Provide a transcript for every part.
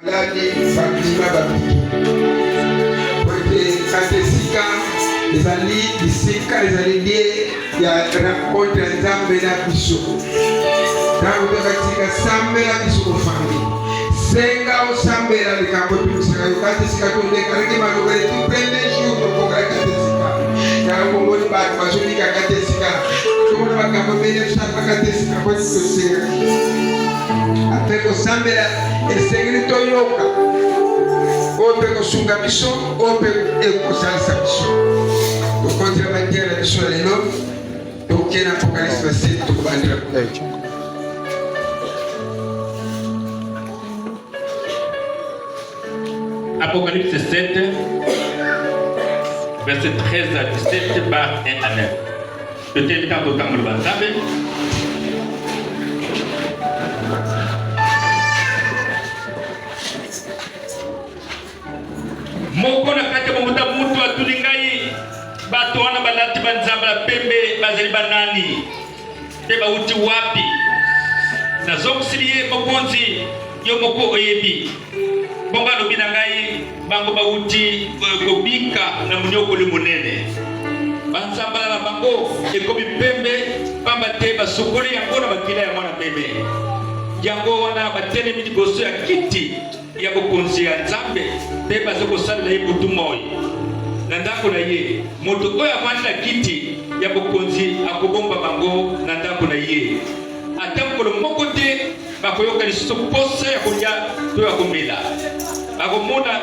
Maladi bakima babiki. Kote katesika ezali bisika ezali lié ya rencontre nzambe na biso. Tango bakatika sambela biso kofandi. Senga osambela likambo tumisaka yo katesika tondeka reke malobele tu premier jour tokoka katesika. Tango ngoni batu bazonika katesika. Tomona bakambo bene tusaka katesika kwa tosenga. Apeko sambela esengeli toyoka ope kosunga biso ope ekosalisa biso tokontela matière na biso lelo toke na Apocalypse 7 tokobandela Apocalypse 7 verset 13 à 17 par 1 à 9. Peut-être quand on t'a banzabe moko na kati ya muta mutu atuli ngai bato wana balati banzamba la pembe bazali banani te bauti wapi nazokusilie mokonzi yo moko oyebi bongo alobi na ngai bango bauti kobika na munyokoli munene banzambala na bango ekomi pembe pamba te basokoli yango na bakila ya mwana pembe yango wana batelemi liboso ya kiti ya bokonzi ya nzambe mpe bazokosalela ye butu moi na ndako na ye moto oyo avandi na kiti ya bokonzi akobomba bango na ndako na ye ata mokolo moko te bakoyoka lisusu posa ya kolia to ya komela bakomona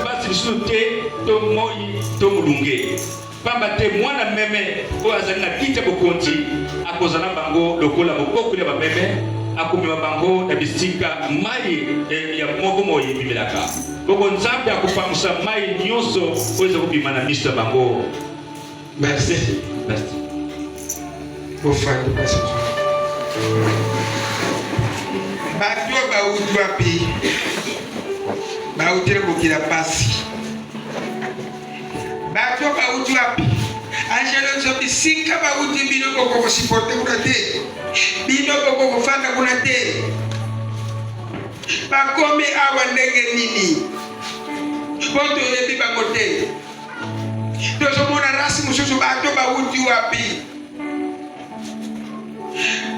pasi lisusu te to moi to molunge pamba te mwana meme oyo azali na kiti ya bokonzi akozala bango lokola bokokoli ya bameme akomema bango na bisika mai ya moko moi ebimelaka boko nzambe akopamwisa mai nyonso oyo eza kobima na miso ya bango. Merci. Merci. Bofandi basi. Bato bauti wapi bautile kokila pasi bato bauti wapi angelo nzo bisika bauti bino koko kosipote kuna te bino koko kofanda kuna te bakomi awa ndenge nini poto yebi bango te tozomona rasi mosusu bato bauti wapi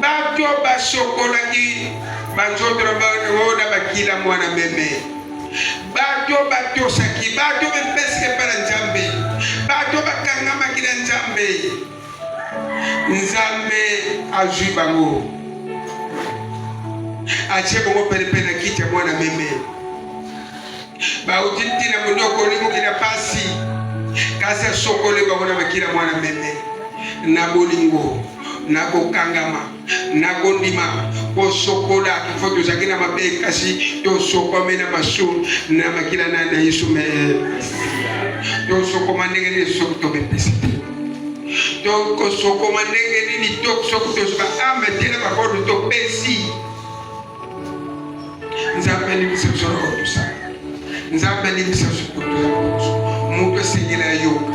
bato basokolaki banzoto na bakila mwana meme bato batosaki bato bepesike mpa na nzambe bato bakangamaki na nzambe nzambe azwi bango atie bongo penepe na kiti ya mwana meme bauti ntina monoko olimokina pasi kasi asokole bango na makila mwana meme na bolingo na kokangama na kondima kosokola ifo tozalaki na mabe kasi tosokome na masu na makila na yesu me tosokoma ndenge nini soki tobepesi te tokosokoma ndenge nini soki tosoka ame te na bakodo topesi nzambe alimisa biso na kotosala nzambe alimisa biso kotosala moto esengela yoka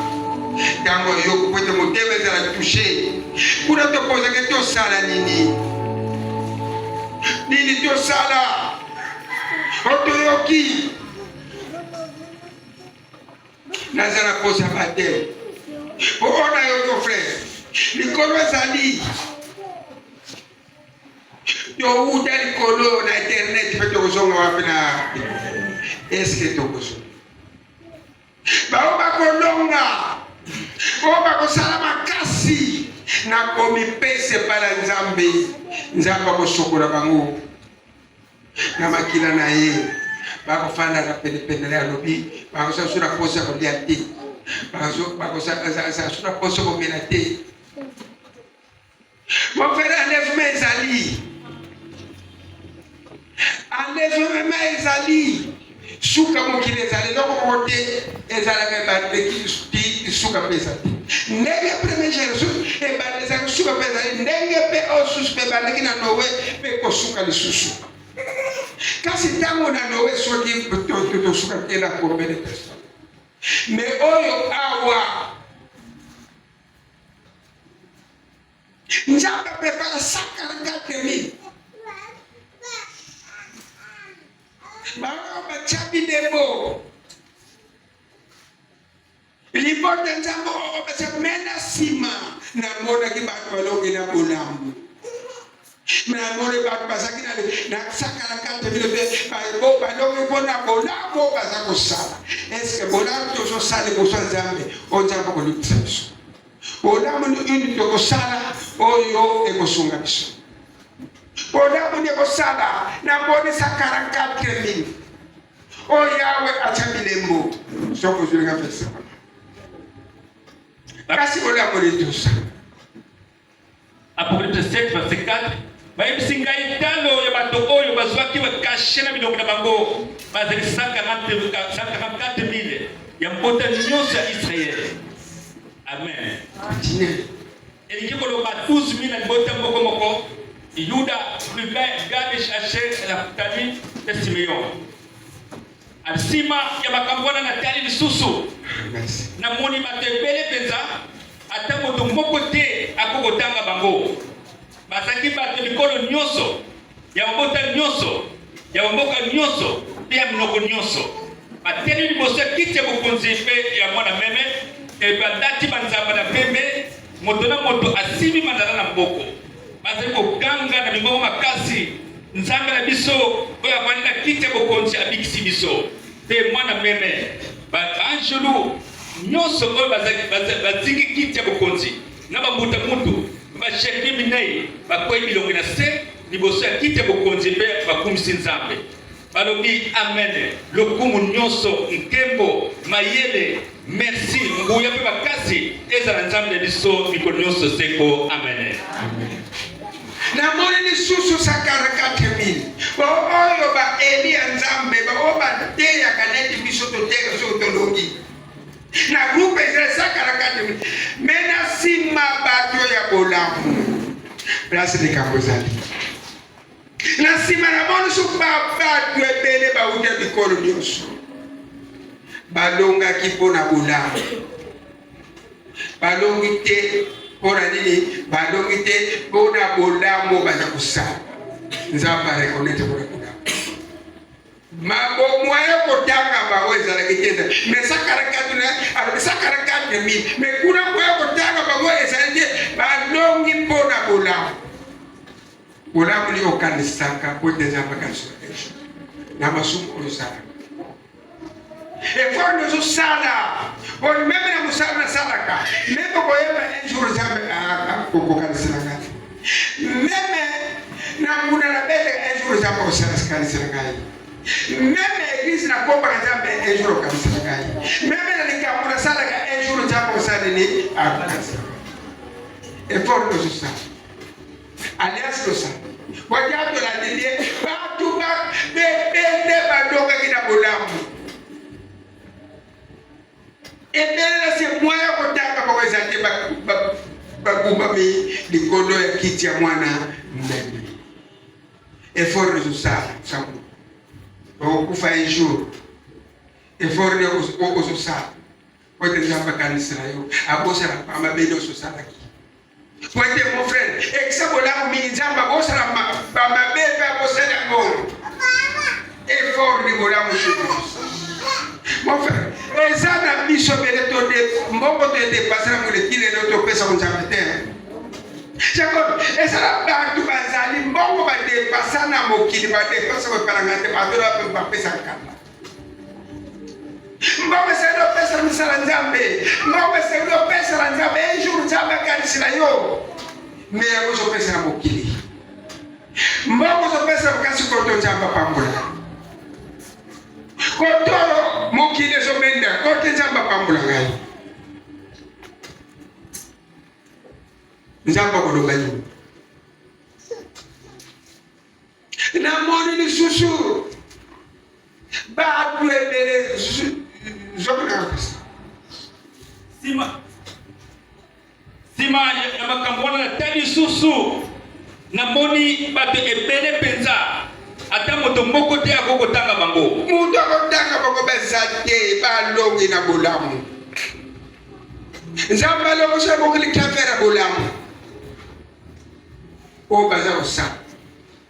ntango yoka po ete motema ezala touche kuna tokozaki tosala nini tosala otoyoki naza na posa bate po ona yo frère likolo ezali towuta likolo na internet mpe tokozonga wapi na eske tokozonga bao bakolonga o bakosala makasi na komipese pala nzambe nzambe akosokola bango na makila na ye bakofanda na penepene ya lobi bakosasula posa kolia te bakosasula posa komela te mon frère enlèvement ezali enlèvement ezali suka mokili ezali eloko moko te ezalaka ebandeki suka mpe eza te ndenge premier génération ebandezaki suka mpe ezali ndenge mpe osusu mpe ebandeki na nowe mpe kosuka lisusu kasi ntango na nowe soki tosuka te na combien de personnes mais oyo awa nzambe prépare 144 000 bango bachabi debo lipote nzambo basemena sima na mona ki batu balongi na bolamu na mona batu basakina na sakala kante vile bo balongi bona bolamu bazako sala eske bolamu to sala ko nzambe o nzambe ko lutsa bolamu ni to sala oyo e kosunga biso bolamu ni ko sala na boni sakara kante mini o yawe achabilembo soko zulinga pesa kasi bolamu ni to sala Apocalypse 7 verset 4 bayebisinga italo ya bato oyo bazwaki bakashe na bilongo na bango bazali 144,000 ya mbota nyonso ya Israeli. Amen. Elingi koloba 12,000 na mbota moko Yuda, Gad, Asher, Naftali na Simeon. Alisima ya makambona na tali lisusu na moni matebele penza ata moto moko te akokotanga bango bazaki bato likolo nyonso ya mbota nyonso ya mboka nyonso pe ya mnoko nyonso bateli liboso ya kiti ya bokonzi mpe ya mwana meme badati banzamba na pembe moto na moto asimi manzala na mboko bazali koganga na mibongo makasi nzambe na biso oyo avandi na kiti ya bokonzi abikisi biso pe mwana meme baanjelu nyonso oyo bazingi kiti ya bokonzi na bamuta mutu basheri minei bakwei bilongo na se liboso ya kiti ya bokonzi mpe bakumisi nzambe balobi amen lokumu nyonso nkembo mayele merci nguya mpe bakasi ezala nzambe na biso mikolo nyonso seko amen. Na moni lisusu 144,000 oyo ba eli ya nzambe ba teya kaneti biso toteka biso tolongi na groupe ezali 144,000 mena sima bato ya bolamu place likambo ezali na sima na moni so bato ebele bauta bikolo nyonso balongaki mpona bolamu balongi te mpona nini balongi te mpona bolamu baza kosala nzambe arekonete mpona bolamu mabomwayo kotanga bango ezalaki te mais 144,000 mais kuna mwayo kotanga bango ezali te balongi mpona bolamu bolamu li okanisaka po te nzambe akanisaka na masumu oyo salaka efort nezosala oni meme na mosala nasalaka meme koyeba un jour nzambe okokanisela ngai meme na nguna na bele un jour nzambe okanisela ngai meme eglise nakombaka nzambe un jour okanisela ngai meme na likambo nasalaka un jour nzambe osaleli akokanisela effort nezosala alliance tosala wajatolandelie batu bebende badongaki na bolamu ebele se moya kotanga baweza te bagumami likolo ya kiti ya mwana mnene effort nezosala sabu okufa un jour effort nezosala ote nzambe akanisela yo abosala pamabele ososalaki pote mon frère exabolamu mingi nzambe abosala pamabele abosala yango effort libolamu mon frère eza na biso bele mbongo todepase na molekile elo topesa konzambe te jacob eza na bantu bazali mbongo badepasa na mokili badepasa koepalanga te bato bapesa nkamba mbongo esali opesala misala nzambe mbongo esali opesala nzambe un jour nzambe akanisila yo me yango ozopesa na mokili mbongo ozopesa kasi koto nzambe apambola kotoro mokili ezobenda kote nzambe apambola ngai nzambe akolonga yo namoni lisusu bato ebele zokonakapesa sima ya makambo wana na tali lisusu namoni bato ebele mpenza ata moto moko te akokotanga bango moto akotanga bango baza te balongi na bolamu nzambe alongosa mokili kafera bolamu oyo baza kosala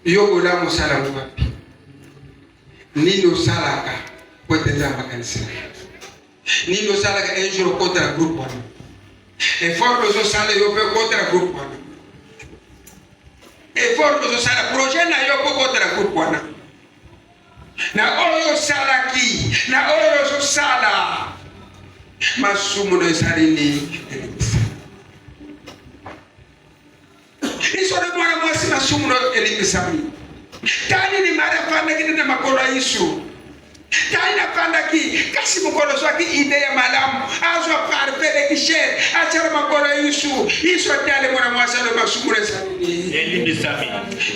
yo bolamu osala ngo bapi Nino salaka pote nzamba kanisa. Nino salaka un jour contre le groupe wana. Et fort de sala yo pe contre le groupe wana. Et fort de sala projet na yo pe contre le groupe wana. Na oyo salaki, na oyo sala. Masumu no salini. Iso de mwana mwasi masumu no elimisami. Tani ni mara fanda kini na makolo Yesu. Tani na fanda ki kasi mukolo swaki ide ya malamu. Azo parfait ki cher. Achara makolo Yesu. Iso tale mwana mwasi no masumu no salini. Elimisami.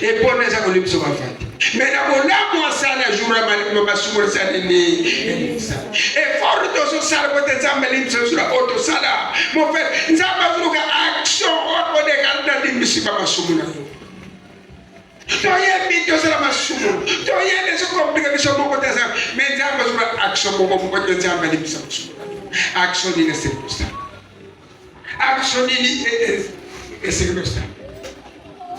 E pone za kolimso mafati. Mena molamu asala jura malimu masumu no salini. Elimisami. E forto so sala pote zamba limso sura auto sala. Mo fe nzamba zuka action o de galda limisiba masumu no. Toye bito sala masumu. Toye beso komplika beso moko tesa. Menzamba sura action moko moko tesa limisa masumu. Action ni nesteposta. Action ni nesteposta.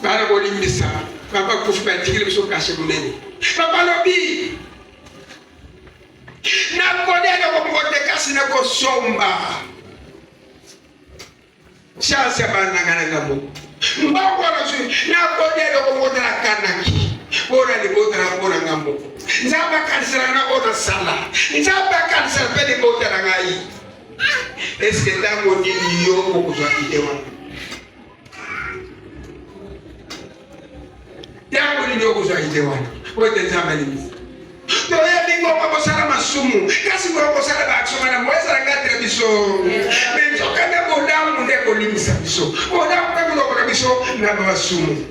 Bala boli misa. Papa kufupa tigile beso kashe munene. Papa lobi. Na kodega ko mwote kasi na ko somba. Chance bana ngana ngamu. Mbako na sui na kodega ko mwote na kanaki. Bora ni mwote na bora ngamu. Nzaba kansela na ona sala. Nzaba kansela pede mwote na ngai. Eske tango nini yo ko kuzwa idewa. Tango nini yo kuzwa idewa. Wote nzaba ni toya bingo kwa sala masumu kasi kwa sala ba action na mweza ngatre biso benzo kana bodamu ne kolimisa biso bodamu kana ko biso na masumu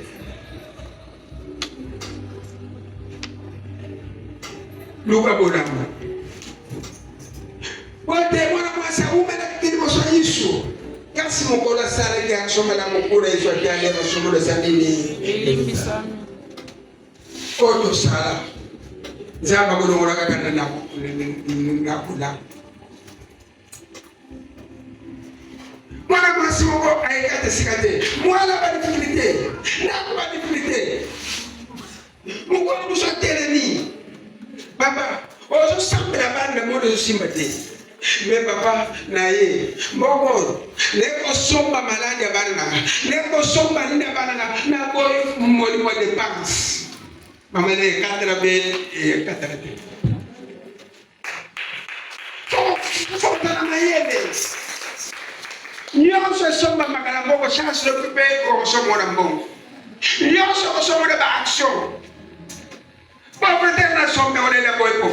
luka bodamu wote mwana mwasa ume na kiti moso Yesu kasi mukola sala ya action na mukura Yesu atende masumu na sanini elimisami oto sala Zamba kono ngora kakanda na kula. Mwana mwasi moko ayekate sikate. Mwana ba difficulté. Na ba difficulté. Moko nuso teleni. Papa, ozo sambela bana modo simbate. Me papa na ye. Moko leko somba maladi bana. Leko somba linda bana na boy moli mo dépense. Mama ne katara be katara be. Faut na mayebe. Nyonso somba makala mboko chance le pepe ko somo na mbongo. Nyonso ko somo de ba action. Pauvreté na sombe on est là pour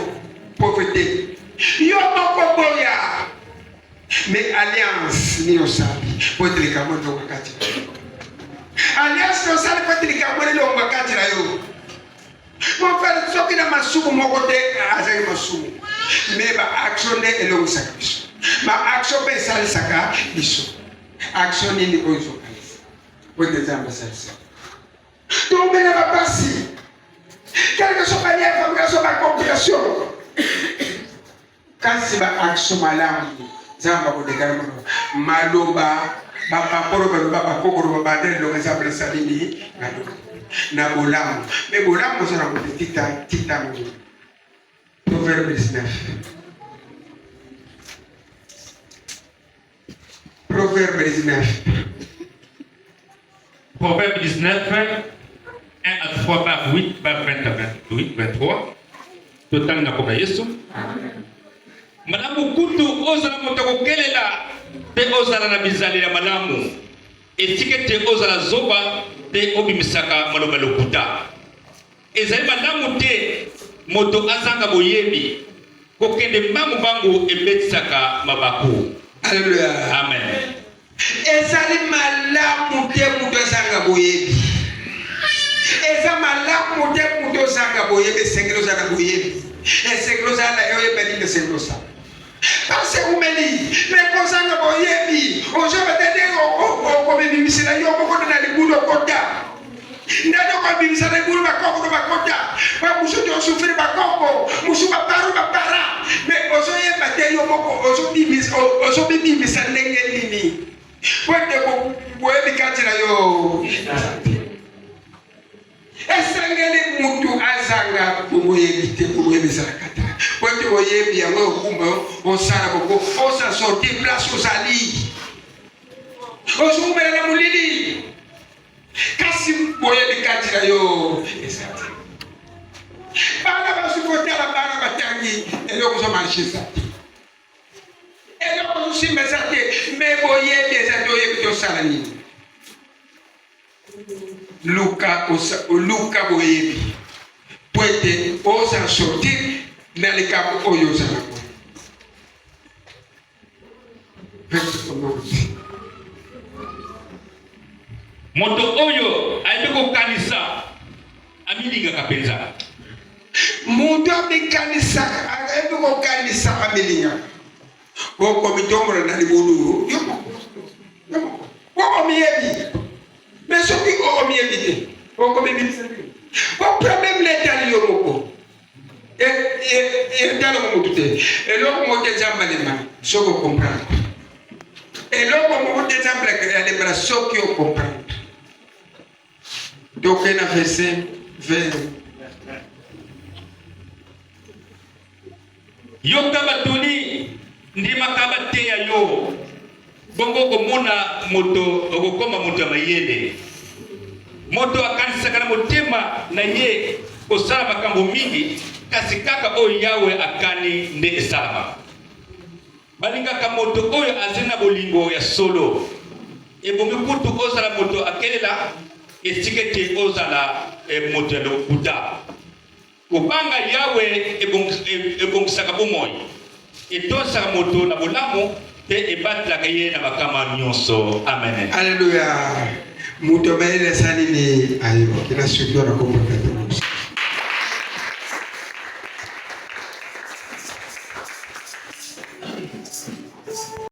pauvreté. Yo moko boya. Mais alliance ni osabi. Potre ka moto wakati. Alliance no sale potre ka moto lo wakati la yo. Mon frère, ce qui est masumu mokote azali masumu. Mais ma action est le sacrifice. Ma action peut salir saka biso. Action ni ko iso kanisa. Pour des ambassadeurs. Donc mais na basi. Quelque chose pas bien, fabrication par complication. Quand c'est ma action malamu, zamba ko de garamo. Maloba, baba poro baba kokoro baba de lo exemple salini na bolamu. Mais bolamu ça na tita mo. Proverbe 19. Proverbe 19. Proverbe 19, 1 à 3 par 8, par 20 à 28, 23. Total na koka Yesu. Malamu kutu ozala motoko kelela te ozala na bizali ya malamu. Etike te ozala zoba te obimisaka maloba lokuta. Ezali malamu te moto azanga boyebi kokende mbangu bangu ebetisaka mabaku. Alléluia. Amen. Ezali malamu te moto azanga boyebi. Eza malamu te moto azanga boyebi sengelo zanga boyebi. Sengelo zanga yo yebeli sengelo sa. Parce que umeli mais kozanga boyebi ojo batende o bimisila yo ko na libudo kota. Ndado kwa bimisala libudo bakoko bakota. Ba muso to souffrir bakoko, muso ba paru ba para. Mais ojo yebate yo moko ojo bimisa ndenge nini. Wende ko boyebi katira yo. Esengele mutu azanga boyebi te boyebi boye bien ouais kumbe on sala boko on s'en sortir place aux ali on se met la mulili kasi boye de katira yo exact bana ba su voter la bana ba tangi eloko so marché ça eloko so simesate me boye bien ça doye to sala ni Luca boye puede osa sortir dans le camp oyosa moto oyo aibeko kanisa amilinga kapenza moto abekanisa aibeko kanisa amilinga ko mitomro na libulu yo ko miyebi mais ce qui ko miyebi ko miyebi ko problème l'état yo moko et dans le monde tout et l'homme mo te jambalema soko comprendre et l'homme mo te jambalema les bras soko comprendre donc on a fait ça vers yo kabatuni ndima kabate ya yo bongo ko mona moto okoma moto mayende moto akanisa kana motema na ye osala makambo mingi kasi kaka oyo yawe akani nde salama balinga ka moto oyo azena bolingo ya solo ebongi kutu ozala moto akelela etikete ozala moto ya lokuta kubanga yawe ebongisaka bomoi etosaka moto na bolamu te ebatlaka ye na makama nyonso amen alléluia moto mayele sali ni ayo kila sukio na kombo